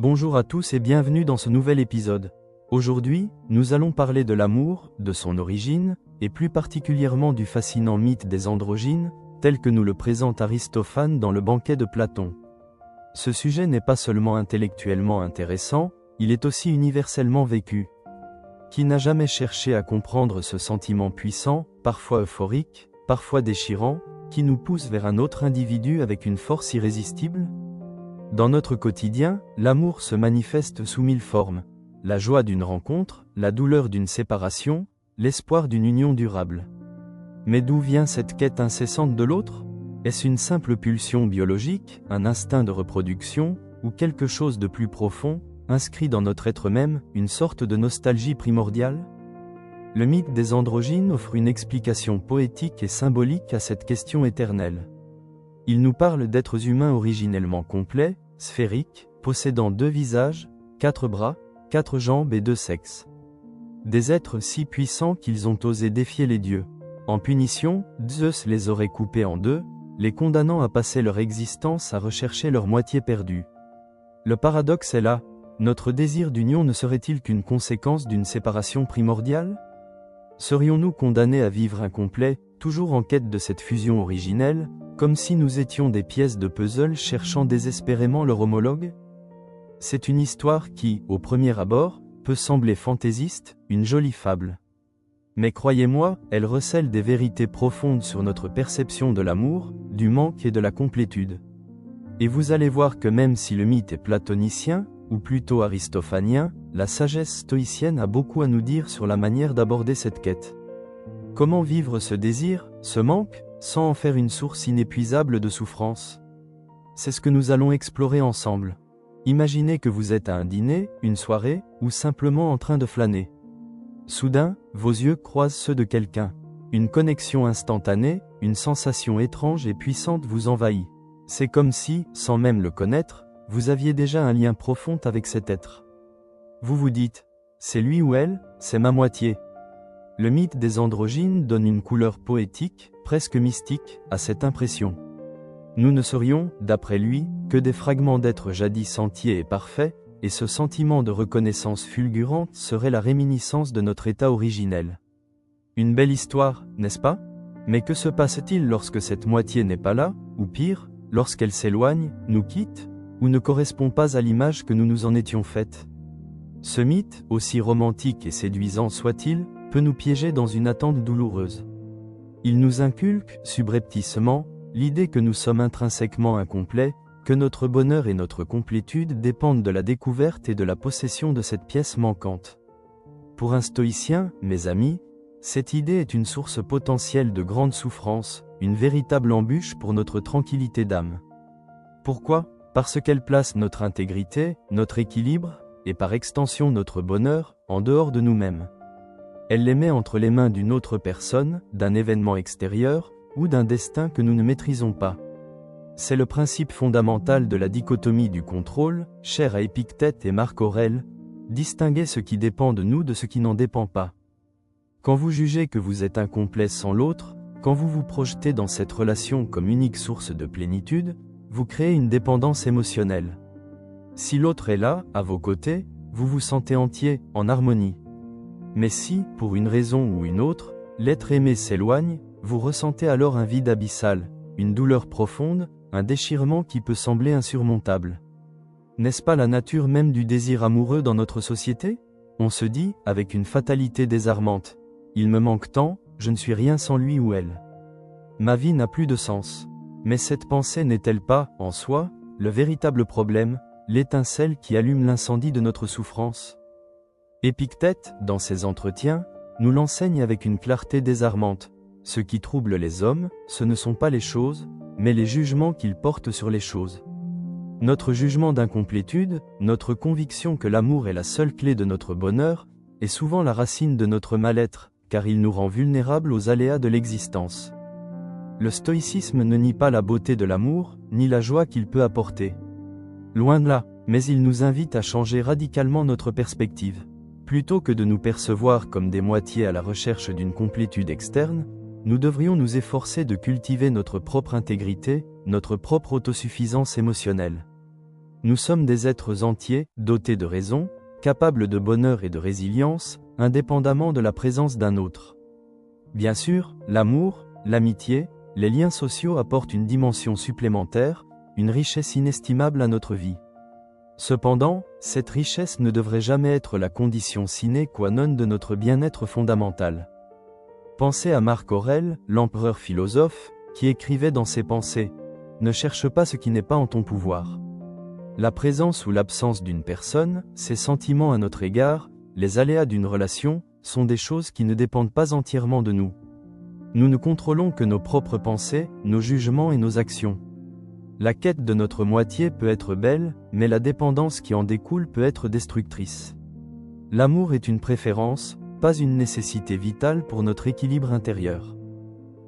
Bonjour à tous et bienvenue dans ce nouvel épisode. Aujourd'hui, nous allons parler de l'amour, de son origine, et plus particulièrement du fascinant mythe des androgynes, tel que nous le présente Aristophane dans le Banquet de Platon. Ce sujet n'est pas seulement intellectuellement intéressant, il est aussi universellement vécu. Qui n'a jamais cherché à comprendre ce sentiment puissant, parfois euphorique, parfois déchirant, qui nous pousse vers un autre individu avec une force irrésistible ? Dans notre quotidien, l'amour se manifeste sous mille formes. La joie d'une rencontre, la douleur d'une séparation, l'espoir d'une union durable. Mais d'où vient cette quête incessante de l'autre ? Est-ce une simple pulsion biologique, un instinct de reproduction, ou quelque chose de plus profond, inscrit dans notre être même, une sorte de nostalgie primordiale ? Le mythe des androgynes offre une explication poétique et symbolique à cette question éternelle. Il nous parle d'êtres humains originellement complets, sphériques, possédant 2 visages, 4 bras, 4 jambes et 2 sexes. Des êtres si puissants qu'ils ont osé défier les dieux. En punition, Zeus les aurait coupés en 2, les condamnant à passer leur existence à rechercher leur moitié perdue. Le paradoxe est là, notre désir d'union ne serait-il qu'une conséquence d'une séparation primordiale ? Serions-nous condamnés à vivre incomplets, toujours en quête de cette fusion originelle, comme si nous étions des pièces de puzzle cherchant désespérément leur homologue ? C'est une histoire qui, au premier abord, peut sembler fantaisiste, une jolie fable. Mais croyez-moi, elle recèle des vérités profondes sur notre perception de l'amour, du manque et de la complétude. Et vous allez voir que même si le mythe est platonicien, ou plutôt aristophanien, la sagesse stoïcienne a beaucoup à nous dire sur la manière d'aborder cette quête. Comment vivre ce désir, ce manque, sans en faire une source inépuisable de souffrance ? C'est ce que nous allons explorer ensemble. Imaginez que vous êtes à un dîner, une soirée, ou simplement en train de flâner. Soudain, vos yeux croisent ceux de quelqu'un. Une connexion instantanée, une sensation étrange et puissante vous envahit. C'est comme si, sans même le connaître, vous aviez déjà un lien profond avec cet être. Vous vous dites, c'est lui ou elle, c'est ma moitié. Le mythe des androgynes donne une couleur poétique, presque mystique, à cette impression. Nous ne serions, d'après lui, que des fragments d'êtres jadis entiers et parfaits, et ce sentiment de reconnaissance fulgurante serait la réminiscence de notre état originel. Une belle histoire, n'est-ce pas ? Mais que se passe-t-il lorsque cette moitié n'est pas là, ou pire, lorsqu'elle s'éloigne, nous quitte, ou ne correspond pas à l'image que nous nous en étions faite ? Ce mythe, aussi romantique et séduisant soit-il, peut nous piéger dans une attente douloureuse. Il nous inculque, subrepticement, l'idée que nous sommes intrinsèquement incomplets, que notre bonheur et notre complétude dépendent de la découverte et de la possession de cette pièce manquante. Pour un stoïcien, mes amis, cette idée est une source potentielle de grande souffrance, une véritable embûche pour notre tranquillité d'âme. Pourquoi ? Parce qu'elle place notre intégrité, notre équilibre, et par extension notre bonheur, en dehors de nous-mêmes. Elle les met entre les mains d'une autre personne, d'un événement extérieur, ou d'un destin que nous ne maîtrisons pas. C'est le principe fondamental de la dichotomie du contrôle, cher à Épictète et Marc Aurèle, distinguer ce qui dépend de nous de ce qui n'en dépend pas. Quand vous jugez que vous êtes incomplet sans l'autre, quand vous vous projetez dans cette relation comme unique source de plénitude, vous créez une dépendance émotionnelle. Si l'autre est là, à vos côtés, vous vous sentez entier, en harmonie. Mais si, pour une raison ou une autre, l'être aimé s'éloigne, vous ressentez alors un vide abyssal, une douleur profonde, un déchirement qui peut sembler insurmontable. N'est-ce pas la nature même du désir amoureux dans notre société ? On se dit, avec une fatalité désarmante, « Il me manque tant, je ne suis rien sans lui ou elle. Ma vie n'a plus de sens. » Mais cette pensée n'est-elle pas, en soi, le véritable problème, l'étincelle qui allume l'incendie de notre souffrance ? Épictète, dans ses entretiens, nous l'enseigne avec une clarté désarmante. Ce qui trouble les hommes, ce ne sont pas les choses, mais les jugements qu'ils portent sur les choses. Notre jugement d'incomplétude, notre conviction que l'amour est la seule clé de notre bonheur, est souvent la racine de notre mal-être, car il nous rend vulnérables aux aléas de l'existence. Le stoïcisme ne nie pas la beauté de l'amour, ni la joie qu'il peut apporter. Loin de là, mais il nous invite à changer radicalement notre perspective. Plutôt que de nous percevoir comme des moitiés à la recherche d'une complétude externe, nous devrions nous efforcer de cultiver notre propre intégrité, notre propre autosuffisance émotionnelle. Nous sommes des êtres entiers, dotés de raison, capables de bonheur et de résilience, indépendamment de la présence d'un autre. Bien sûr, l'amour, l'amitié, les liens sociaux apportent une dimension supplémentaire, une richesse inestimable à notre vie. Cependant, cette richesse ne devrait jamais être la condition sine qua non de notre bien-être fondamental. Pensez à Marc Aurèle, l'empereur philosophe, qui écrivait dans ses pensées « Ne cherche pas ce qui n'est pas en ton pouvoir ». La présence ou l'absence d'une personne, ses sentiments à notre égard, les aléas d'une relation, sont des choses qui ne dépendent pas entièrement de nous. Nous ne contrôlons que nos propres pensées, nos jugements et nos actions. La quête de notre moitié peut être belle, mais la dépendance qui en découle peut être destructrice. L'amour est une préférence, pas une nécessité vitale pour notre équilibre intérieur.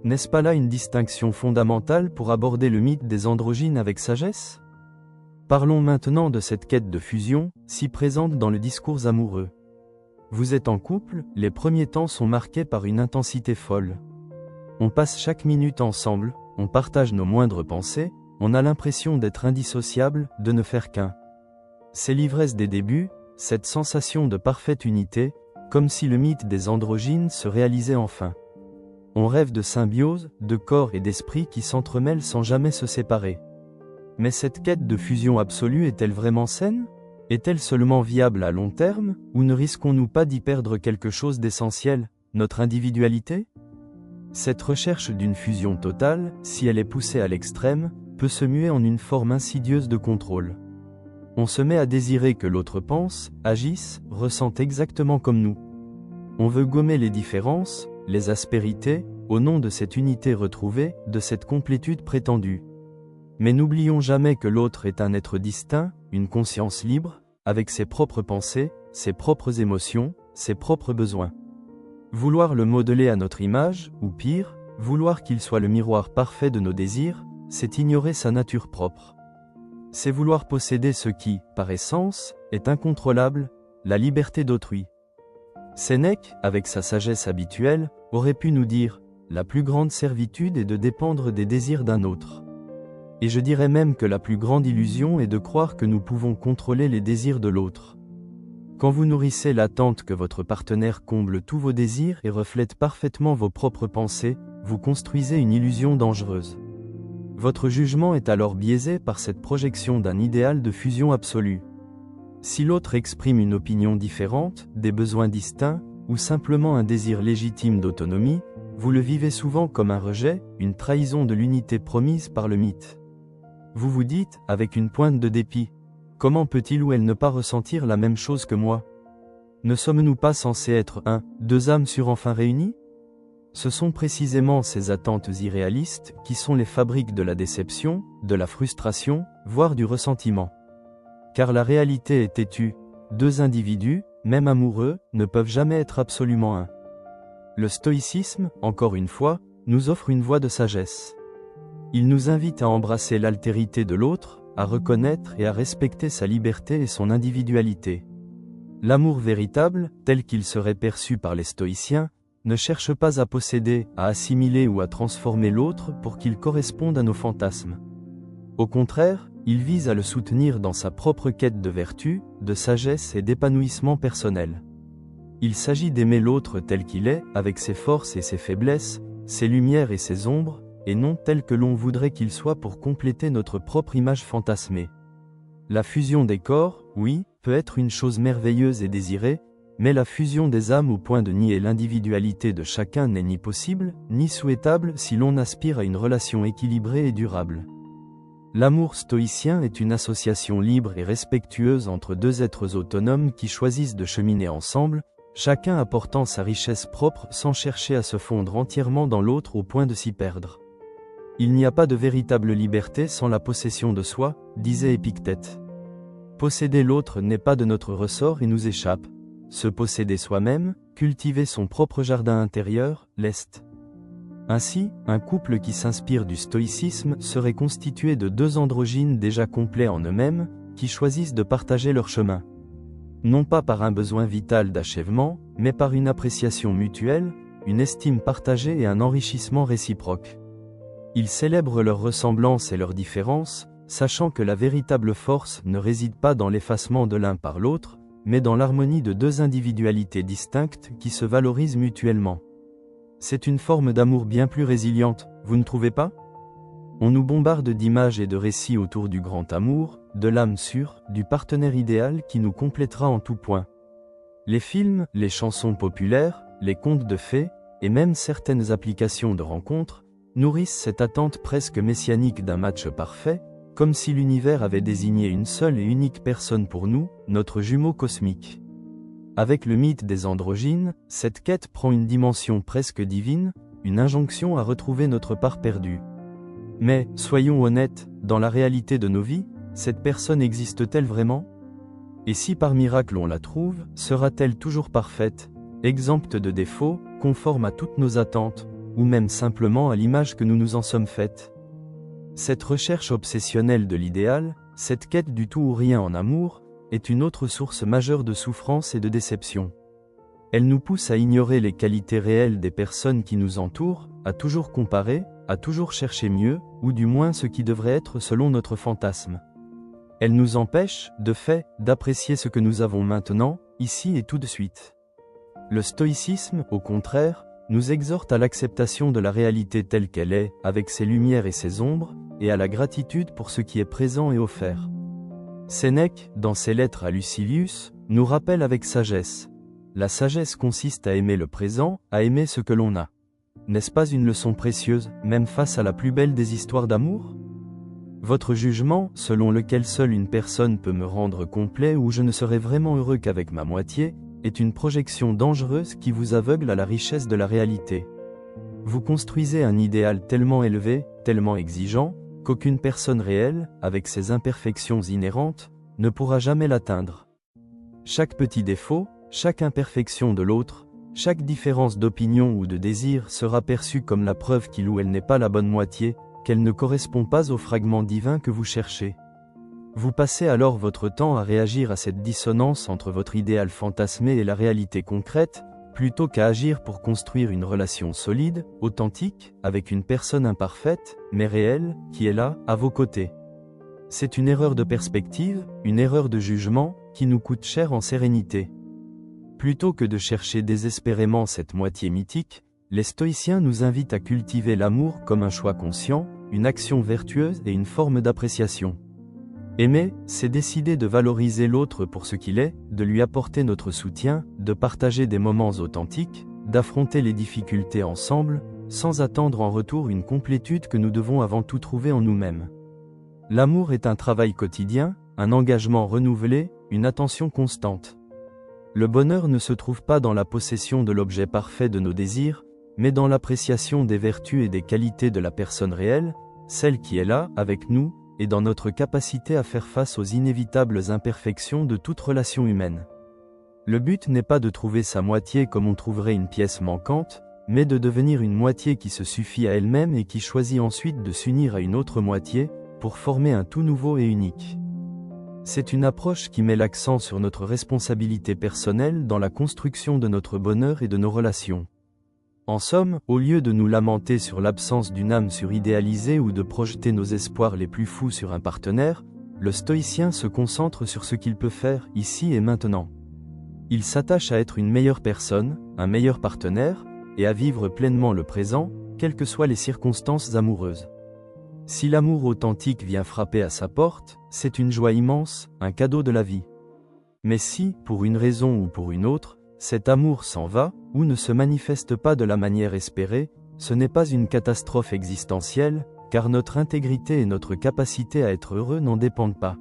N'est-ce pas là une distinction fondamentale pour aborder le mythe des androgynes avec sagesse ? Parlons maintenant de cette quête de fusion, si présente dans le discours amoureux. Vous êtes en couple, les premiers temps sont marqués par une intensité folle. On passe chaque minute ensemble, on partage nos moindres pensées, on a l'impression d'être indissociables, de ne faire qu'un. C'est l'ivresse des débuts, cette sensation de parfaite unité, comme si le mythe des androgynes se réalisait enfin. On rêve de symbiose, de corps et d'esprit qui s'entremêlent sans jamais se séparer. Mais cette quête de fusion absolue est-elle vraiment saine ? Est-elle seulement viable à long terme, ou ne risquons-nous pas d'y perdre quelque chose d'essentiel, notre individualité ? Cette recherche d'une fusion totale, si elle est poussée à l'extrême, peut se muer en une forme insidieuse de contrôle. On se met à désirer que l'autre pense, agisse, ressente exactement comme nous. On veut gommer les différences, les aspérités, au nom de cette unité retrouvée, de cette complétude prétendue. Mais n'oublions jamais que l'autre est un être distinct, une conscience libre, avec ses propres pensées, ses propres émotions, ses propres besoins. Vouloir le modeler à notre image, ou pire, vouloir qu'il soit le miroir parfait de nos désirs, c'est ignorer sa nature propre. C'est vouloir posséder ce qui, par essence, est incontrôlable, la liberté d'autrui. Sénèque, avec sa sagesse habituelle, aurait pu nous dire « La plus grande servitude est de dépendre des désirs d'un autre ». Et je dirais même que la plus grande illusion est de croire que nous pouvons contrôler les désirs de l'autre. Quand vous nourrissez l'attente que votre partenaire comble tous vos désirs et reflète parfaitement vos propres pensées, vous construisez une illusion dangereuse. Votre jugement est alors biaisé par cette projection d'un idéal de fusion absolue. Si l'autre exprime une opinion différente, des besoins distincts, ou simplement un désir légitime d'autonomie, vous le vivez souvent comme un rejet, une trahison de l'unité promise par le mythe. Vous vous dites, avec une pointe de dépit, « Comment peut-il ou elle ne pas ressentir la même chose que moi ? Ne sommes-nous pas censés être deux âmes enfin réunies ?» Ce sont précisément ces attentes irréalistes qui sont les fabriques de la déception, de la frustration, voire du ressentiment. Car la réalité est têtue, deux individus, même amoureux, ne peuvent jamais être absolument un. Le stoïcisme, encore une fois, nous offre une voie de sagesse. Il nous invite à embrasser l'altérité de l'autre, à reconnaître et à respecter sa liberté et son individualité. L'amour véritable, tel qu'il serait perçu par les stoïciens, ne cherche pas à posséder, à assimiler ou à transformer l'autre pour qu'il corresponde à nos fantasmes. Au contraire, il vise à le soutenir dans sa propre quête de vertu, de sagesse et d'épanouissement personnel. Il s'agit d'aimer l'autre tel qu'il est, avec ses forces et ses faiblesses, ses lumières et ses ombres, et non tel que l'on voudrait qu'il soit pour compléter notre propre image fantasmée. La fusion des corps, oui, peut être une chose merveilleuse et désirée, mais la fusion des âmes au point de nier l'individualité de chacun n'est ni possible, ni souhaitable si l'on aspire à une relation équilibrée et durable. L'amour stoïcien est une association libre et respectueuse entre deux êtres autonomes qui choisissent de cheminer ensemble, chacun apportant sa richesse propre sans chercher à se fondre entièrement dans l'autre au point de s'y perdre. Il n'y a pas de véritable liberté sans la possession de soi, disait Épictète. Posséder l'autre n'est pas de notre ressort et nous échappe. Se posséder soi-même, cultiver son propre jardin intérieur, l'est. Ainsi, un couple qui s'inspire du stoïcisme serait constitué de deux androgynes déjà complets en eux-mêmes, qui choisissent de partager leur chemin. Non pas par un besoin vital d'achèvement, mais par une appréciation mutuelle, une estime partagée et un enrichissement réciproque. Ils célèbrent leurs ressemblances et leurs différences, sachant que la véritable force ne réside pas dans l'effacement de l'un par l'autre, mais dans l'harmonie de deux individualités distinctes qui se valorisent mutuellement. C'est une forme d'amour bien plus résiliente, vous ne trouvez pas? On nous bombarde d'images et de récits autour du grand amour, de l'âme sûre, du partenaire idéal qui nous complétera en tout point. Les films, les chansons populaires, les contes de fées, et même certaines applications de rencontres, nourrissent cette attente presque messianique d'un match parfait, comme si l'univers avait désigné une seule et unique personne pour nous, notre jumeau cosmique. Avec le mythe des androgynes, cette quête prend une dimension presque divine, une injonction à retrouver notre part perdue. Mais, soyons honnêtes, dans la réalité de nos vies, cette personne existe-t-elle vraiment? Et si par miracle on la trouve, sera-t-elle toujours parfaite, exempte de défauts, conforme à toutes nos attentes, ou même simplement à l'image que nous nous en sommes faites? Cette recherche obsessionnelle de l'idéal, cette quête du tout ou rien en amour, est une autre source majeure de souffrance et de déception. Elle nous pousse à ignorer les qualités réelles des personnes qui nous entourent, à toujours comparer, à toujours chercher mieux, ou du moins ce qui devrait être selon notre fantasme. Elle nous empêche, de fait, d'apprécier ce que nous avons maintenant, ici et tout de suite. Le stoïcisme, au contraire, nous exhorte à l'acceptation de la réalité telle qu'elle est, avec ses lumières et ses ombres, et à la gratitude pour ce qui est présent et offert. Sénèque, dans ses lettres à Lucilius, nous rappelle avec sagesse. La sagesse consiste à aimer le présent, à aimer ce que l'on a. N'est-ce pas une leçon précieuse, même face à la plus belle des histoires d'amour? Votre jugement, selon lequel seule une personne peut me rendre complet ou je ne serai vraiment heureux qu'avec ma moitié, est une projection dangereuse qui vous aveugle à la richesse de la réalité. Vous construisez un idéal tellement élevé, tellement exigeant, qu'aucune personne réelle, avec ses imperfections inhérentes, ne pourra jamais l'atteindre. Chaque petit défaut, chaque imperfection de l'autre, chaque différence d'opinion ou de désir sera perçue comme la preuve qu'il ou elle n'est pas la bonne moitié, qu'elle ne correspond pas au fragment divin que vous cherchez. Vous passez alors votre temps à réagir à cette dissonance entre votre idéal fantasmé et la réalité concrète, plutôt qu'à agir pour construire une relation solide, authentique, avec une personne imparfaite, mais réelle, qui est là, à vos côtés. C'est une erreur de perspective, une erreur de jugement, qui nous coûte cher en sérénité. Plutôt que de chercher désespérément cette moitié mythique, les stoïciens nous invitent à cultiver l'amour comme un choix conscient, une action vertueuse et une forme d'appréciation. Aimer, c'est décider de valoriser l'autre pour ce qu'il est, de lui apporter notre soutien, de partager des moments authentiques, d'affronter les difficultés ensemble, sans attendre en retour une complétude que nous devons avant tout trouver en nous-mêmes. L'amour est un travail quotidien, un engagement renouvelé, une attention constante. Le bonheur ne se trouve pas dans la possession de l'objet parfait de nos désirs, mais dans l'appréciation des vertus et des qualités de la personne réelle, celle qui est là, avec nous, et dans notre capacité à faire face aux inévitables imperfections de toute relation humaine. Le but n'est pas de trouver sa moitié comme on trouverait une pièce manquante, mais de devenir une moitié qui se suffit à elle-même et qui choisit ensuite de s'unir à une autre moitié, pour former un tout nouveau et unique. C'est une approche qui met l'accent sur notre responsabilité personnelle dans la construction de notre bonheur et de nos relations. En somme, au lieu de nous lamenter sur l'absence d'une âme suridéalisée ou de projeter nos espoirs les plus fous sur un partenaire, le stoïcien se concentre sur ce qu'il peut faire ici et maintenant. Il s'attache à être une meilleure personne, un meilleur partenaire, et à vivre pleinement le présent, quelles que soient les circonstances amoureuses. Si l'amour authentique vient frapper à sa porte, c'est une joie immense, un cadeau de la vie. Mais si, pour une raison ou pour une autre, cet amour s'en va, ou ne se manifeste pas de la manière espérée, ce n'est pas une catastrophe existentielle, car notre intégrité et notre capacité à être heureux n'en dépendent pas.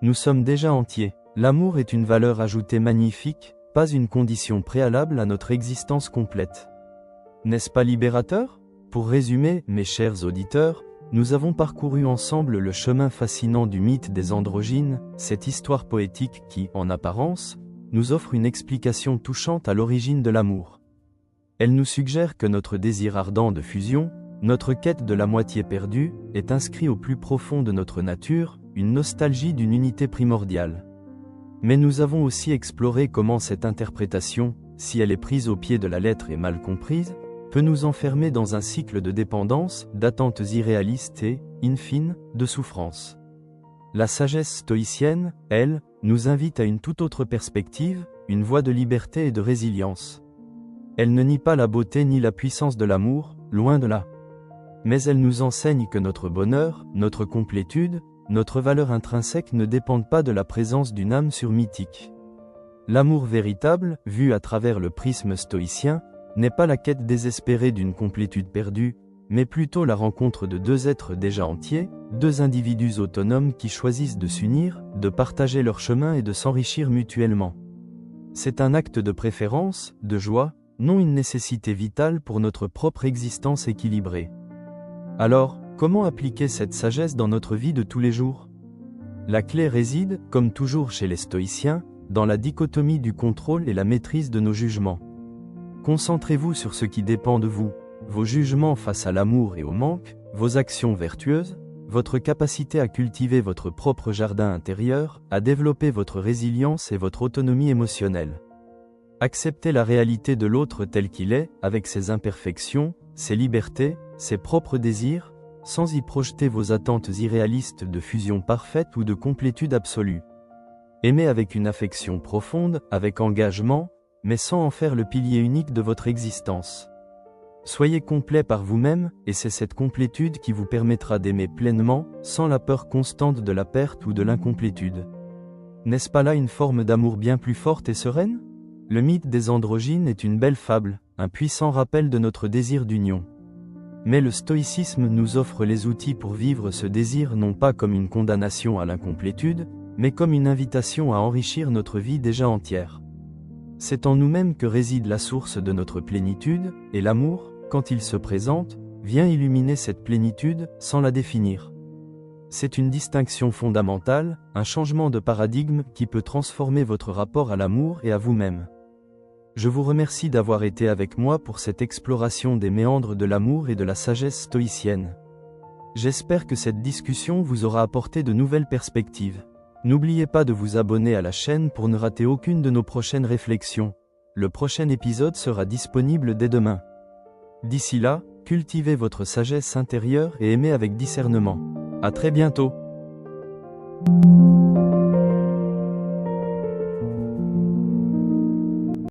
Nous sommes déjà entiers. L'amour est une valeur ajoutée magnifique, pas une condition préalable à notre existence complète. N'est-ce pas libérateur? Pour résumer, mes chers auditeurs, nous avons parcouru ensemble le chemin fascinant du mythe des androgynes, cette histoire poétique qui, en apparence, nous offre une explication touchante à l'origine de l'amour. Elle nous suggère que notre désir ardent de fusion, notre quête de la moitié perdue, est inscrit au plus profond de notre nature, une nostalgie d'une unité primordiale. Mais nous avons aussi exploré comment cette interprétation, si elle est prise au pied de la lettre et mal comprise, peut nous enfermer dans un cycle de dépendance, d'attentes irréalistes et, in fine, de souffrance. La sagesse stoïcienne, elle, nous invite à une toute autre perspective, une voie de liberté et de résilience. Elle ne nie pas la beauté ni la puissance de l'amour, loin de là. Mais elle nous enseigne que notre bonheur, notre complétude, notre valeur intrinsèque ne dépendent pas de la présence d'une âme surmythique. L'amour véritable, vu à travers le prisme stoïcien, n'est pas la quête désespérée d'une complétude perdue, mais plutôt la rencontre de deux êtres déjà entiers, deux individus autonomes qui choisissent de s'unir, de partager leur chemin et de s'enrichir mutuellement. C'est un acte de préférence, de joie, non une nécessité vitale pour notre propre existence équilibrée. Alors, comment appliquer cette sagesse dans notre vie de tous les jours? La clé réside, comme toujours chez les stoïciens, dans la dichotomie du contrôle et la maîtrise de nos jugements. Concentrez-vous sur ce qui dépend de vous, vos jugements face à l'amour et au manque, vos actions vertueuses, votre capacité à cultiver votre propre jardin intérieur, à développer votre résilience et votre autonomie émotionnelle. Acceptez la réalité de l'autre tel qu'il est, avec ses imperfections, ses libertés, ses propres désirs, sans y projeter vos attentes irréalistes de fusion parfaite ou de complétude absolue. Aimez avec une affection profonde, avec engagement, mais sans en faire le pilier unique de votre existence. Soyez complet par vous-même, et c'est cette complétude qui vous permettra d'aimer pleinement, sans la peur constante de la perte ou de l'incomplétude. N'est-ce pas là une forme d'amour bien plus forte et sereine? Le mythe des androgynes est une belle fable, un puissant rappel de notre désir d'union. Mais le stoïcisme nous offre les outils pour vivre ce désir non pas comme une condamnation à l'incomplétude, mais comme une invitation à enrichir notre vie déjà entière. C'est en nous-mêmes que réside la source de notre plénitude, et l'amour, quand il se présente, vient illuminer cette plénitude, sans la définir. C'est une distinction fondamentale, un changement de paradigme qui peut transformer votre rapport à l'amour et à vous-même. Je vous remercie d'avoir été avec moi pour cette exploration des méandres de l'amour et de la sagesse stoïcienne. J'espère que cette discussion vous aura apporté de nouvelles perspectives. N'oubliez pas de vous abonner à la chaîne pour ne rater aucune de nos prochaines réflexions. Le prochain épisode sera disponible dès demain. D'ici là, cultivez votre sagesse intérieure et aimez avec discernement. À très bientôt.